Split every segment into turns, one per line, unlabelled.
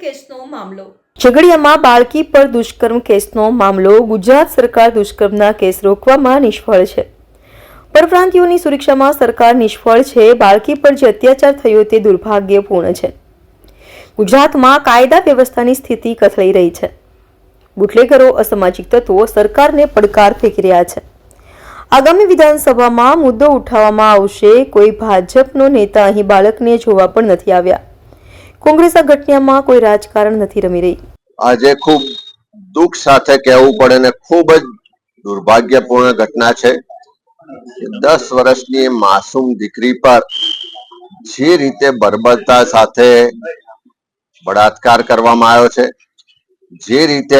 કેસનો મામલો ઝઘડિયામાં બાળકી પર દુષ્કર્મ કેસનો મામલો ગુજરાત સરકાર દુષ્કર્મના કેસ રોકવામાં નિષ્ફળ છે. પરપ્રાંતિયોની સુરક્ષામાં સરકાર નિષ્ફળ છે. બાળકી પર જે અત્યાચાર થયો તે દુર્ભાગ્યપૂર્ણ છે. ગુજરાતમાં કાયદા વ્યવસ્થાની સ્થિતિ કથળી રહી છે. બુટલેગરો, અસામાજિક તત્વો સરકારને પડકાર ફેંકી રહ્યા છે. આગામી વિધાનસભામાં મુદ્દો ઉઠાવવામાં આવશે. કોઈ ભાજપનો નેતા અહીં બાળકને જોવા પણ નથી આવ્યા. કોંગ્રેસ આ ઘટનામાં કોઈ રાજકારણ નથી રમી રહી.
આજે ખૂબ દુઃખ સાથે કહેવું પડે ને ખૂબ જ દુર્ભાગ્યપૂર્ણ ઘટના છે. 10 વર્ષની માસૂમ દીકરી પર જે રીતે બર્બરતા સાથે બળાત્કાર કરવામાં આવ્યો છે, જે રીતે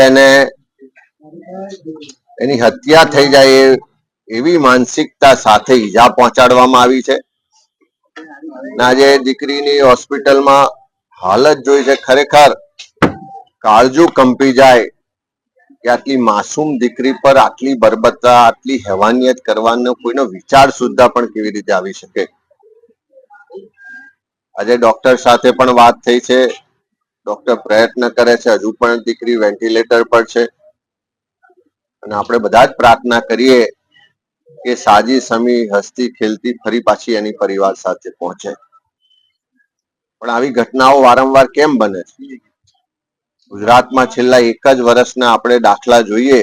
એની હત્યા થઈ જાય એવી માનસિકતા સાથે ઈજા પહોંચાડવામાં આવી છે. આજે દીકરીની હોસ્પિટલમાં હાલત જોઈ છે, ખરેખર કાળજું કંપી જાય કે આટલી માસૂમ દીકરી પર આટલી બર્બરતા, આટલી હેવાનિયત કરવાનો કોઈનો વિચાર સુદ્ધા પણ કેવી રીતે આવી શકે. આજે ડોક્ટર સાથે પણ વાત થઈ છે. ડોક્ટર પ્રયત્ન કરે છે, હજુ પણ દીકરી વેન્ટિલેટર પર છે અને આપણે બધા જ પ્રાર્થના કરીએ કે સાજી સમી હસતી ખેલતી ફરી પાછી એની પરિવાર સાથે પહોંચે. પણ આવી ઘટનાઓ વારંવાર કેમ બને છે? ગુજરાતમાં છેલ્લા 1 જ વર્ષના આપણે દાખલા જોઈએ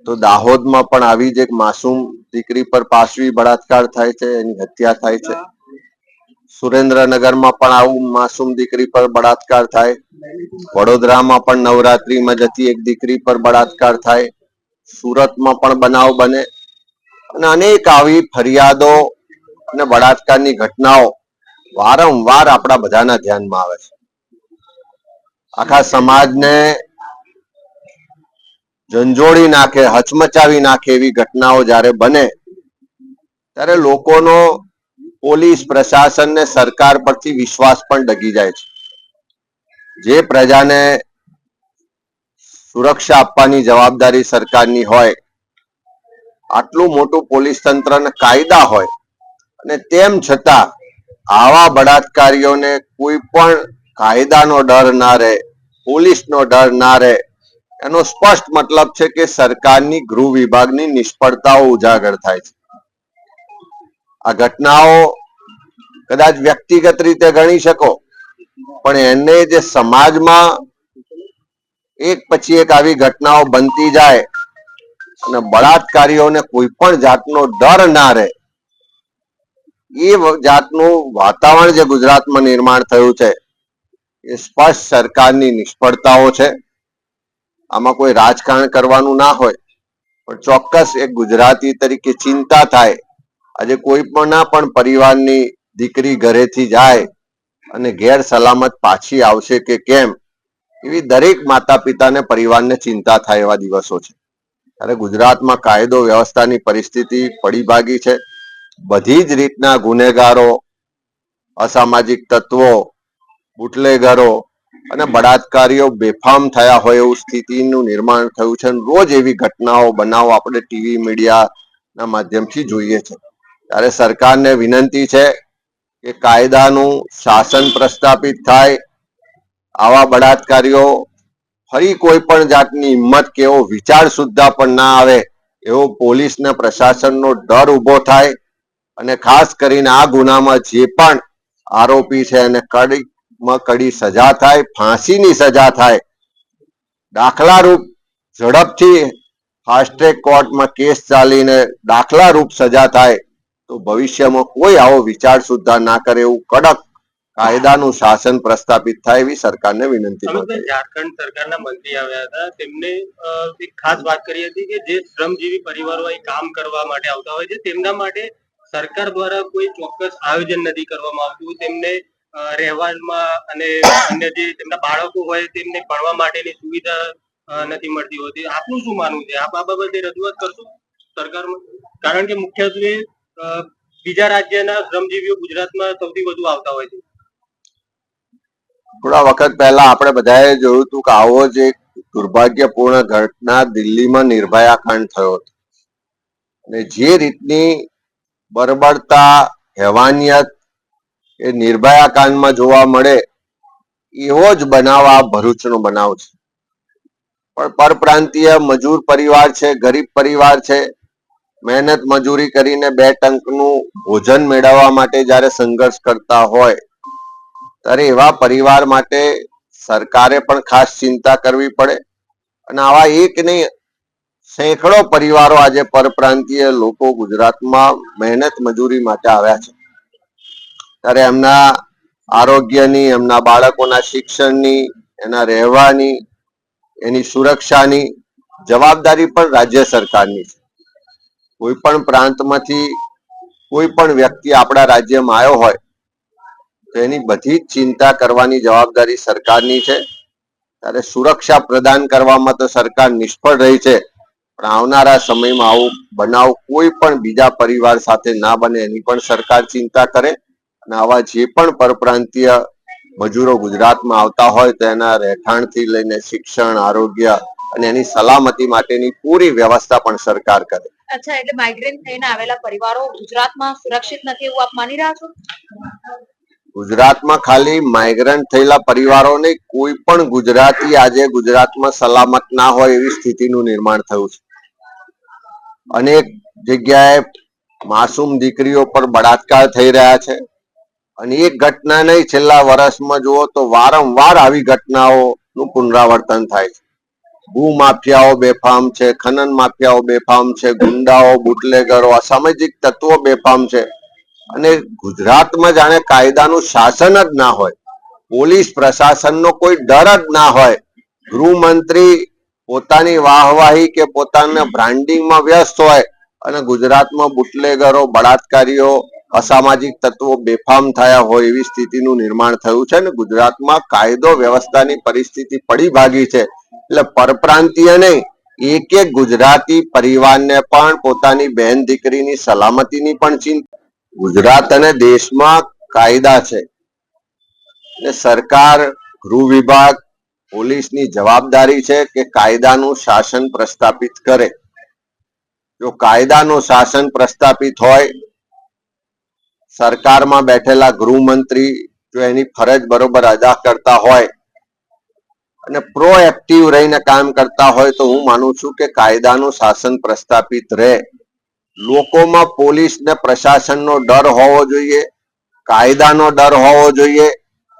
તો દાહોદમાં પણ આવી જ એક માસૂમ દીકરી પર પાશવી બળાત્કાર થાય છે, એની હત્યા થાય છે. સુરેન્દ્રનગરમાં પણ આવું માસૂમ દીકરી પર બળાત્કાર થાય. વડોદરામાં પણ નવરાત્રીમાં જતી એક દીકરી પર બળાત્કાર થાય. સુરતમાં પણ બનાવ બને અને અનેક આવી ફરિયાદો અને બળાત્કારની ઘટનાઓ વારંવાર આપણા બધાના ધ્યાનમાં આવે છે. આખા સમાજને ઝંઝોળી નાખે, હચમચાવી નાખે એવી ઘટનાઓ જ્યારે બને ત્યારે લોકોનો પોલીસ પ્રશાસન ને સરકાર પરથી વિશ્વાસ પણ ડગી જાય છે. જે પ્રજાને સુરક્ષા આપવાની જવાબદારી સરકારની હોય, આટલું મોટું પોલીસ તંત્ર અને કાયદા હોય અને તેમ છતાં આવા બળાત્કારીઓને કોઈ પણ કાયદાનો ડર ના રહે, પોલીસનો ડર ના રહે, એનો સ્પષ્ટ મતલબ છે કે સરકારની ગૃહ વિભાગની નિષ્ફળતાઓ ઉજાગર થાય છે. આ ઘટનાઓ કદાચ વ્યક્તિગત રીતે ગણી શકો, પણ એને જે સમાજમાં એક પછી એક આવી ઘટનાઓ બનતી જાય અને બળાત્કારીઓને કોઈ પણ જાતનો ડર ના રહે, એ જાતનું વાતાવરણ જે ગુજરાતમાં નિર્માણ થયું છે એ સ્પષ્ટ સરકારની નિષ્ફળતાઓ છે. આમાં કોઈ રાજકારણ કરવાનું ના હોય, પણ ચોક્કસ એક ગુજરાતી તરીકે ચિંતા થાય. આજે કોઈ પણ પરિવારની દીકરી ઘરેથી જાય અને ગેર સલામત પાછી આવશે કે કેમ, એવી દરેક માતા પિતાને પરિવારને ચિંતા થાય એવા દિવસો છે. ત્યારે ગુજરાતમાં કાયદો વ્યવસ્થાની પરિસ્થિતિ પડી ભાગી છે. બધી જ રીતના ગુનેગારો, અસામાજિક તત્વો, બુટલેગરો અને બળાત્કારીઓ બેફામ થયા હોય એવું સ્થિતિનું નિર્માણ થયું છે. રોજ એવી ઘટનાઓ, બનાવો આપણે ટીવી મીડિયાના માધ્યમથી જોઈએ છે. ત્યારે સરકારને વિનંતી છે કે કાયદાનું શાસન પ્રસ્થાપિત થાય. આવા બળાત્કારીઓ ફરી કોઈ પણ જાતની હિંમત કે એવો વિચાર સુદ્ધા પણ ના આવે એવો પોલીસ ને પ્રશાસનનો ડર ઉભો થાય અને ખાસ કરીને આ ગુનામાં જે પણ આરોપી છે એને કડીમાં કડી સજા થાય, ફાંસીની સજા થાય. દાખલારૂપ ઝડપથી ફાસ્ટ ટ્રેક કોર્ટમાં કેસ ચાલીને દાખલારૂપ સજા થાય તો ભવિષ્યમાં કોઈ આવો વિચાર સુદ્ધા ના કરે એવું કડક કાયદાનું શાસન પ્રસ્થાપિત થાય એવી સરકારને વિનંતી.
ઝારખંડ સરકારના મંત્રી આવ્યા હતા, તેમને એક ખાસ વાત કરી હતી કે જે શ્રમજીવી પરિવારો અહીં કામ કરવા માટે આવતા હોય છે તેમના માટે સરકાર દ્વારા કોઈ ચોક્કસ આયોજન નથી કરવામાં આવતું. તેમને રહેવામાં અને અન્ય જે તેમના બાળકો હોય તેમને ભણવા માટેની સુવિધા નથી મળતી હોતી. આપનું શું માનવું છે? આપ આ બાબતે રજૂઆત કરશો સરકારમાં? કારણ કે મુખ્યત્વે બીજા રાજ્યના શ્રમજીવીઓ ગુજરાતમાં સૌથી વધુ આવતા હોય છે.
થોડા વખત પહેલા આપણે બધાએ જોયું હતું કે આવો જ એક દુર્ભાગ્યપૂર્ણ ઘટના દિલ્હીમાં નિર્ભયા કાંડ થયો હતો અને જે રીતની બર્બરતા, હેવાનિયત એ નિર્ભયા કાંડમાં જોવા મળે એવો જ બનાવ આ ભરૂચનો બનાવ છે. પણ પરપ્રાંતીય મજૂર પરિવાર છે, ગરીબ પરિવાર છે, મહેનત મજૂરી કરીને 2 ટંકનું ભોજન મેળવવા માટે જ્યારે સંઘર્ષ કરતા હોય ત્યારે એવા પરિવાર માટે સરકારે પણ ખાસ ચિંતા કરવી પડે. અને આવા એક નહીં, સેંકડો પરિવારો આજે પરપ્રાંતીય લોકો ગુજરાતમાં મહેનત મજૂરી માટે આવ્યા છે. ત્યારે એમના આરોગ્યની, એમના બાળકોના શિક્ષણની, એના રહેવાની, એની સુરક્ષાની જવાબદારી પણ રાજ્ય સરકારની છે. કોઈ પણ પ્રાંતમાંથી કોઈ પણ વ્યક્તિ આપણા રાજ્યમાં આવ્યો હોય તો એની બધી જ ચિંતા કરવાની જવાબદારી સરકારની છે. ત્યારે સુરક્ષા પ્રદાન કરવામાં તો સરકાર નિષ્ફળ રહી છે. પણ આવનારા સમયમાં આવું બનાવ કોઈ પણ બીજા પરિવાર સાથે ના બને એની પણ સરકાર ચિંતા કરે. અને આવા જે પણ પરપ્રાંતીય મજૂરો ગુજરાતમાં આવતા હોય તો એના રહેઠાણથી લઈને શિક્ષણ, આરોગ્ય અને એની સલામતી માટેની પૂરી વ્યવસ્થા પણ સરકાર કરે.
અચ્છા, એટલે માઇગ્રેન્ટ થઈને આવેલા પરિવારો ગુજરાતમાં સુરક્ષિત નથી એવું આપ માની રહ્યા છો?
ગુજરાતમાં ખાલી માઇગ્રન્ટ થયેલા પરિવારો નહીં, કોઈ પણ ગુજરાતી આજે ગુજરાતમાં સલામત ના હોય એવી સ્થિતિનું નિર્માણ થયું છે. અનેક જગ્યાએ માસૂમ દીકરીઓ પર બળાત્કાર થઈ રહ્યા છે. અને એક ઘટના નહીં, છેલ્લા વર્ષમાં જુઓ તો વારંવાર આવી ઘટનાઓનું પુનરાવર્તન થાય છે. ભૂમાફિયાઓ બેફામ છે, ખનન માફિયાઓ બેફામ છે, ગુંડાઓ, બુટલેગરો, અસામાજિક તત્વો બેફામ છે. અને ગુજરાતમાં જાણે કાયદાનું શાસન જ ના હોય, પોલીસ પ્રશાસનનો કોઈ ડર જ ના હોય. ગૃહમંત્રી પોતાની વાહવાહી કે પોતાના બ્રાન્ડિંગમાં વ્યસ્ત હોય અને ગુજરાતમાં બુટલેગરો, બળાત્કારીઓ, અસામાજિક તત્વો બેફામ થયા હોય એવી સ્થિતિનું નિર્માણ થયું છે. ને ગુજરાતમાં કાયદો વ્યવસ્થાની પરિસ્થિતિ પડી ભાગી છે. એટલે પરપ્રાંતીય નહીં, એક એક ગુજરાતી પરિવારને પણ પોતાની બહેન દીકરીની સલામતીની પણ ચિંતા. ગુજરાત અને દેશમાં કાયદા છે. સરકાર, ગૃહ વિભાગ, પોલીસની જવાબદારી છે કે કાયદાનું શાસન પ્રસ્થાપિત કરે. જો કાયદાનું શાસન પ્રસ્થાપિત હોય, સરકારમાં બેઠેલા ગૃહમંત્રી જો એની ફરજ બરોબર અદા કરતા હોય અને પ્રોએક્ટિવ રહીને કામ કરતા હોય તો હું માનું છું કે કાયદાનું શાસન પ્રસ્થાપિત રહે. લોકોમાં પોલીસ ને પ્રશાસનનો ડર હોવો જોઈએ, કાયદાનો ડર હોવો જોઈએ.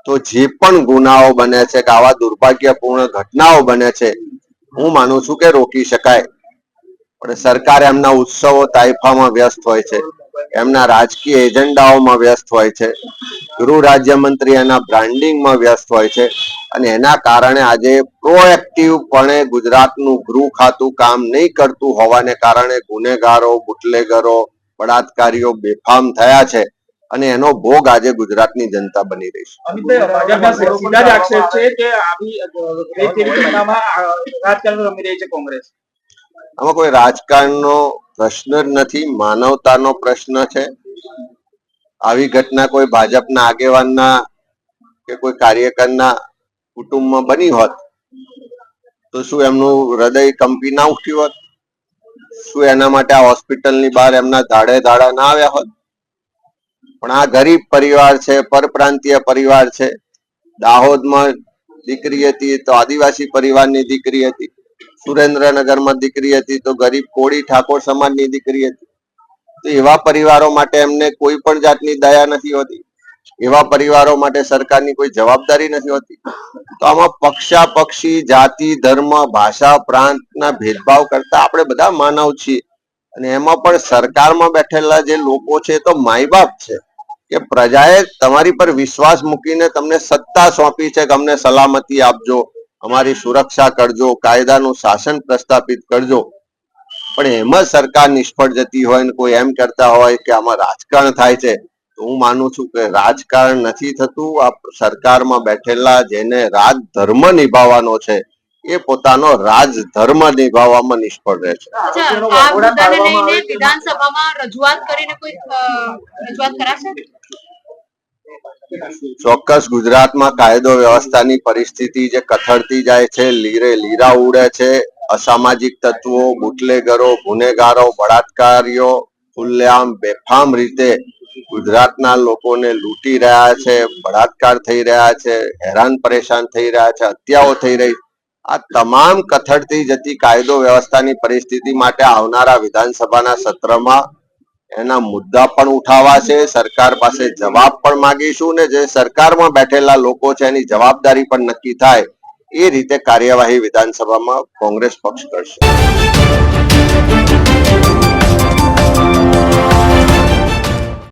તો જે પણ ગુનાઓ બને છે કે આવા દુર્ભાગ્યપૂર્ણ ઘટનાઓ બને છે, હું માનું છું કે રોકી શકાય. પણ સરકાર એમના ઉત્સવો તાઇફામાં વ્યસ્ત હોય છે, એમના રાજકીય એજન્ડાઓમાં વ્યસ્ત હોય છે, ગૃહ રાજ્યમંત્રી એના બ્રાન્ડિંગમાં વ્યસ્ત હોય છે. અને એના કારણે આજે પ્રોએક્ટિવ પણે ગુજરાતનું ગૃહ ખાતું કામ નહીં કરતું હોવાને કારણે ગુનેગારો, બુટલેગરો, બળાત્કારીઓ બેફામ થયા છે. અને એનો ભોગ આજે ગુજરાતની જનતા બની રહી છે.
ભાજપના સીધા જ આક્ષેપ છે કે આવી ઘટનામાં રાજકારણ રમી રહી છે કોંગ્રેસ.
આમાં કોઈ રાજકારણનો પ્રશ્ન જ નથી, માનવતાનો પ્રશ્ન છે. આવી ઘટના કોઈ ભાજપના આગેવાનના કે કોઈ કાર્યકરના કુટુંબમાં બની હોત તો શું એમનું હૃદય કંપી ના ઉઠ્યું હોત? શું એના માટે આ હોસ્પિટલની બહાર એમના ધાડા ના આવ્યા હોત? પણ આ ગરીબ પરિવાર છે, પરપ્રાંતીય પરિવાર છે. દાહોદમાં દીકરી હતી તો આદિવાસી પરિવારની દીકરી હતી, સુરેન્દ્રનગરમાં દીકરી હતી તો ગરીબ કોળી ઠાકોર સમાજની દીકરી હતી. તો એવા પરિવારો માટે એમને કોઈ પણ જાતની દયા નથી હોતી, એવા પરિવારો માટે સરકારની કોઈ જવાબદારી નથી હોતી. તો આમાં પક્ષાપક્ષી, જાતિ, ધર્મ, ભાષા, પ્રાંતના ભેદભાવ કરતા આપણે બધા માનવ છીએ. અને એમાં પણ સરકારમાં બેઠેલા જે લોકો છે તો માય બાપ છે કે પ્રજાએ તમારી પર વિશ્વાસ મૂકીને તમને સત્તા સોંપી છે કે અમને સલામતી આપજો, અમારી સુરક્ષા કરજો, કાયદાનું શાસન પ્રસ્થાપિત કરજો. પણ એમાં સરકાર નિષ્ફળ જતી હોય ને કોઈ એમ કરતા હોય કે આમાં રાજકારણ થાય છે, તો હું માનું છું કે રાજકારણ નથી થતું. આ સરકારમાં બેઠેલા જેને રાજધર્મ નિભાવવાનો છે એ પોતાનો રાજધર્મ નિભાવવામાં નિષ્ફળ રહે છે.
આ મુદ્દાને લઈને વિધાનસભામાં રજૂઆત કરીને કોઈ રજૂઆત કરાશે?
ચોક્કસ ગુજરાતમાં કાયદો વ્યવસ્થાની પરિસ્થિતિ જે કથળતી જાય છે, લીરા ઉડે છે, અસામાજિક તત્વો, બુટલેગરો, ગુનેગારો, બળાત્કારીઓ ખુલ્લેઆમ બેફામ રીતે ગુજરાતના લોકોને લૂંટી રહ્યા છે, બળાત્કાર થઈ રહ્યા છે, હેરાન પરેશાન થઈ રહ્યા છે, હત્યાઓ થઈ રહી, આ તમામ કથળતી જતી કાયદો વ્યવસ્થાની પરિસ્થિતિ માટે આવનારા વિધાનસભાના સત્રમાં એના મુદ્દા પણ ઉઠાવવા છે, સરકાર પાસે જવાબ પણ માંગીશું ને જે સરકારમાં બેઠેલા લોકો છે એની જવાબદારી પણ નક્કી થાય એ રીતે કાર્યવાહી વિધાનસભામાં કોંગ્રેસ પક્ષ કરશે.